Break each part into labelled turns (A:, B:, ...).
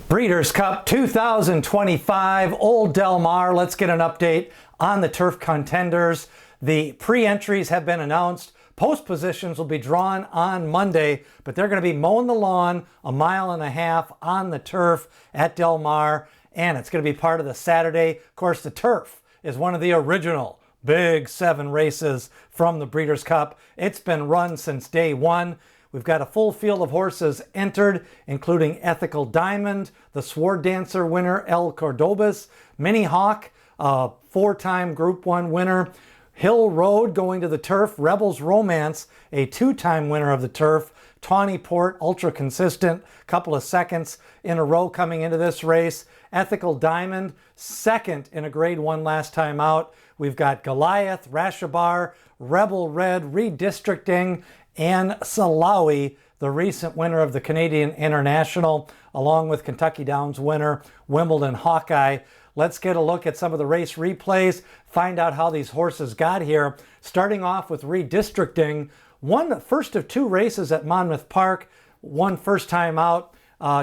A: Breeders' Cup 2025, Old Del Mar. Let's get an update on the turf contenders. The pre-entries have been announced. Post positions will be drawn on Monday, but they're going to be mowing the lawn 1.5 miles on the turf at Del Mar, and it's going to be part of the Saturday. Of course, the turf is one of the original Big 7 races from the Breeders' Cup. It's been run since day one. We've got a full field of horses entered, including Ethical Diamond, the Sword Dancer winner, El Cordobes, Minnie Hauk, a 4-time Group 1 winner, Hill Road going to the turf, Rebels Romance, a 2-time winner of the turf, Tawny Port, ultra consistent, couple of seconds in a row coming into this race, Ethical Diamond, second in a Grade 1 last time out. We've got Goliath, Rashabar, Rebel Red, Redistricting, and Silawi, the recent winner of the Canadian International, along with Kentucky Downs winner Wimbledon Hawkeye. Let's get a look at some of the race replays, find out how these horses got here. Starting off with Redistricting, won first of 2 races at Monmouth Park, won first time out.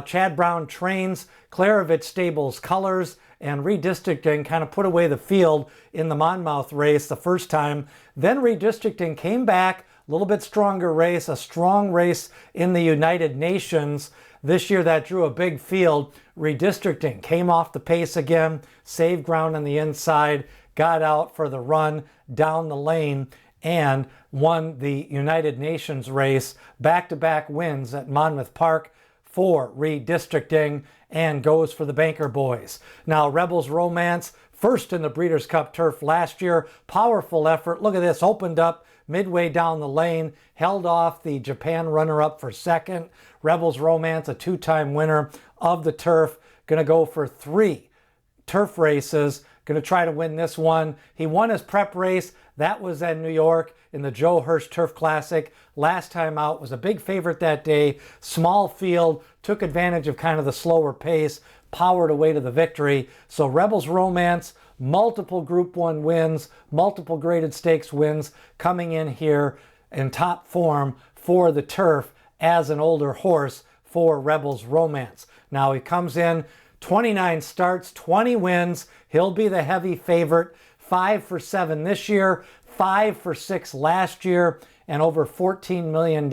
A: Chad Brown trains, Claravich Stables colors, and Redistricting kind of put away the field in the Monmouth race the first time. Then Redistricting came back, a little bit stronger race, a strong race in the United Nations. This year that drew a big field. Redistricting came off the pace again, saved ground on the inside, got out for the run down the lane, and won the United Nations race. Back-to-back wins at Monmouth Park for Redistricting, and goes for the Banker Boys. Now, Rebels Romance, first in the Breeders' Cup turf last year. Powerful effort. Look at this, opened up midway down the lane, held off the Japan runner-up for second. Rebels Romance, a 2-time winner of the turf, going to go for 3 turf races, going to try to win this one. He won his prep race. That was in New York in the Joe Hirsch Turf Classic. Last time out, was a big favorite that day. Small field, took advantage of kind of the slower pace, powered away to the victory. So Rebels Romance, multiple Group 1 wins, multiple graded stakes wins, coming in here in top form for the turf as an older horse for Rebels Romance. Now he comes in 29 starts, 20 wins. He'll be the heavy favorite. 5 for 7 this year, 5 for 6 last year, and over $14 million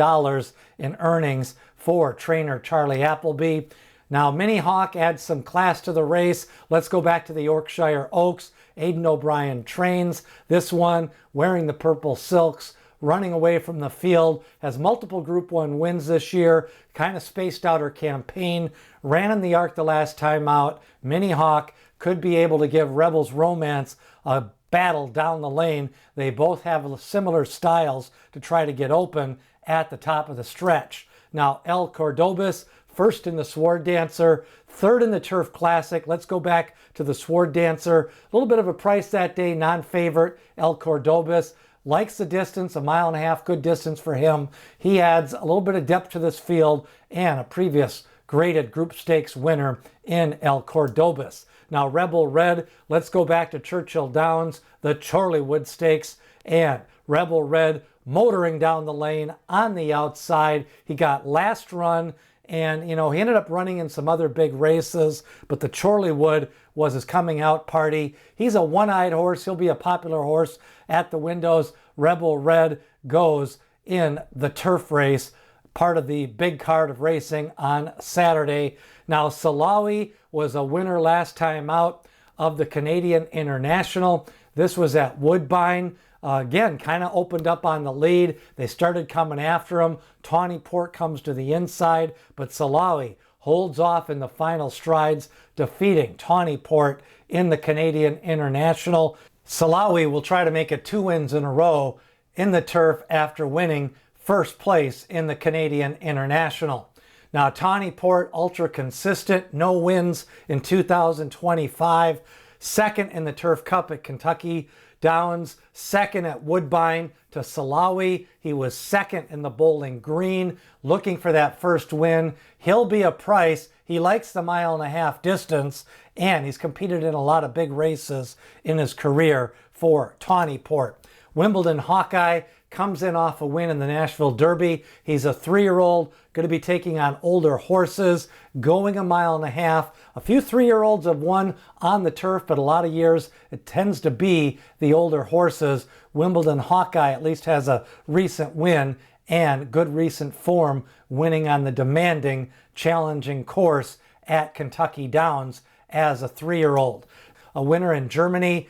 A: in earnings for trainer Charlie Appleby. Now, Minnie Hauk adds some class to the race. Let's go back to the Yorkshire Oaks. Aidan O'Brien trains. This one wearing the purple silks, running away from the field, has multiple Group 1 wins this year, kind of spaced out her campaign, ran in the arc the last time out. Minnie Hauk could be able to give Rebels Romance a battle down the lane. They both have similar styles to try to get open at the top of the stretch. Now, El Cordobes, first in the Sword Dancer, third in the Turf Classic. Let's go back to the Sword Dancer. A little bit of a price that day, non-favorite. El Cordobes likes the distance, 1.5 miles, good distance for him. He adds a little bit of depth to this field and a previous graded Group Stakes winner in El Cordobes. Now, Rebel Red, let's go back to Churchill Downs, the Chorleywood Stakes, and Rebel Red motoring down the lane on the outside. He got last run, and, he ended up running in some other big races, but the Chorleywood was his coming out party. He's a one-eyed horse. He'll be a popular horse at the windows. Rebel Red goes in the turf race, part of the big card of racing on Saturday. Now, Silawi was a winner last time out of the Canadian International. This was at Woodbine. Again, kind of opened up on the lead. They started coming after him. Tawny Port comes to the inside, but Silawi holds off in the final strides, defeating Tawny Port in the Canadian International. Silawi will try to make it 2 wins in a row in the turf after winning first place in the Canadian International. Now, Tawny Port, ultra consistent, no wins in 2025. Second in the Turf Cup at Kentucky Downs, second at Woodbine to Silawi. He was second in the Bowling Green, looking for that first win. He'll be a price. He likes the 1.5 mile distance, and he's competed in a lot of big races in his career for Tawny Port. Wimbledon Hawkeye comes in off a win in the Nashville Derby. He's a 3-year-old, going to be taking on older horses, going 1.5 miles. A few 3-year-olds have won on the turf, but a lot of years it tends to be the older horses. Wimbledon Hawkeye at least has a recent win and good recent form, winning on the demanding, challenging course at Kentucky Downs as a 3-year-old. A winner in Germany,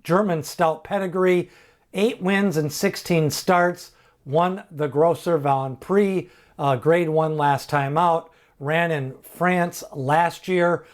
A: German stout pedigree, 8 wins and 16 starts, won the Grosser Grand Prix, grade 1 last time out, ran in France last year.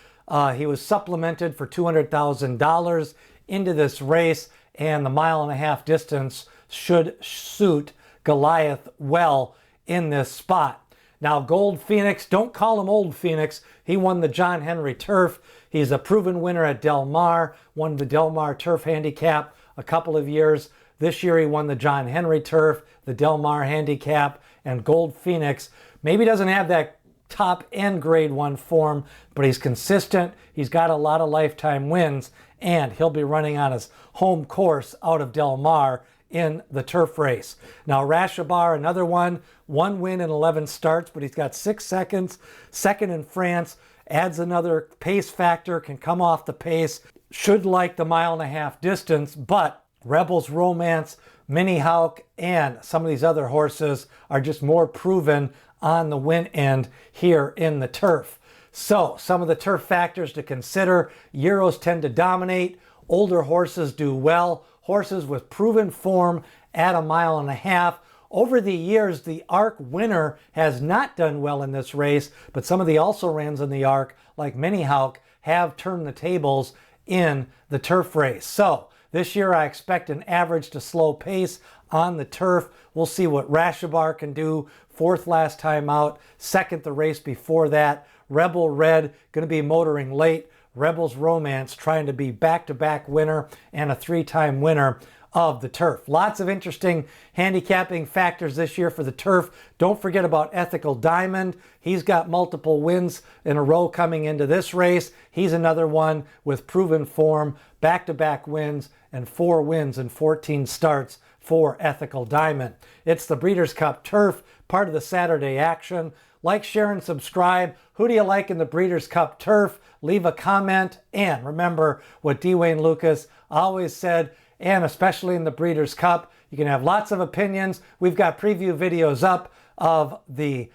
A: He was supplemented for $200,000 into this race, and the 1.5 mile distance should suit Goliath well in this spot. Now, Gold Phoenix, don't call him Old Phoenix. He won the John Henry Turf. He's a proven winner at Del Mar, won the Del Mar Turf Handicap a couple of years. This year he won the John Henry Turf, the Del Mar Handicap, and Gold Phoenix. Maybe doesn't have that top end grade 1 form, but he's consistent. He's got a lot of lifetime wins, and he'll be running on his home course out of Del Mar in the turf race. Now, Rashabar, another one win in 11 starts, but he's got 6 seconds, second in France, adds another pace factor, can come off the pace, should like the 1.5 mile distance, but Rebel's Romance, Minnie Hauk, and some of these other horses are just more proven on the win end here in the turf. So, some of the turf factors to consider: Euros tend to dominate, older horses do well, horses with proven form at 1.5 miles. Over the years, the ARC winner has not done well in this race, but some of the also-rans in the ARC, like Minnie Hauk, have turned the tables in the turf race. So, this year I expect an average to slow pace on the turf. We'll see what Rashabar can do. 4th last time out, 2nd the race before that. Rebel Red going to be motoring late. Rebel's Romance trying to be back-to-back winner and a 3-time winner of the turf. Lots of interesting handicapping factors this year for the turf. Don't forget about Ethical Diamond. He's got multiple wins in a row coming into this race. He's another one with proven form, back-to-back wins, and 4 wins in 14 starts for Ethical Diamond. It's the Breeders' Cup Turf, part of the Saturday action. Like, share, and subscribe. Who do you like in the Breeders' Cup Turf? Leave a comment. And remember what D. Wayne Lucas always said, and especially in the Breeders' Cup, you can have lots of opinions. We've got preview videos up of the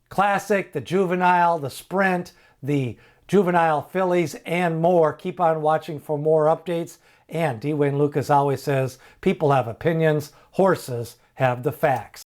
A: Classic, the Juvenile, the Sprint, the Juvenile Fillies, and more. Keep on watching for more updates. And D. Wayne Lucas always says, people have opinions, horses have the facts.